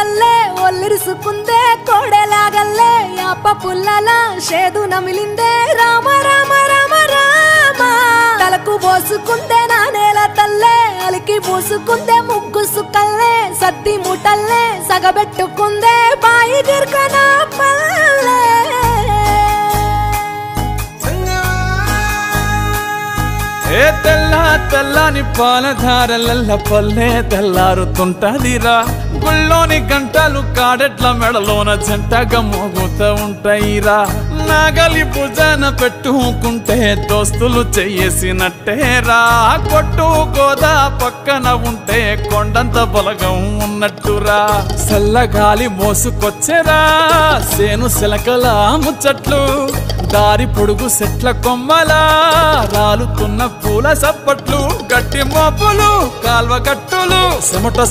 తల్లే ఒల్లిరుసుకుందే కోడెలాగల్లే యాప పుల్లల షేదు నమిలిందే రామ రామ రామ రామ తలకు పోసుకుందే నా నేల తల్లే అలికి పూసుకుందే ముగ్గు సుక్కల్లే సత్తి ముటల్లే సగబెట్టుకుందే బాయి గిర్కన పల్లె ఏ తెల్ల తెల్లని పాలధారలల్ల పల్లె తెల్లారుతుంటదిరా గుళ్ళోని గంటలు కాడెట్ల మెడలోన జంటగా మోగుతూ ఉంటాయిరా నాగలి భుజాన పెట్టుకుంటే దోస్తులు చెయ్యేసినట్టేరా కొట్టు గోదా పక్కన ఉంటే కొండంత బలగం ఉన్నట్టురా చల్లగాలి మోసుకొచ్చెరా సేను సిలకల ముచ్చట్లు దారి పొడుగు సెట్ల కొమ్మలా రాలుతున్న పూల సప్పట్లు గట్టి మోపులు కాల్వ గట్టులు చెమట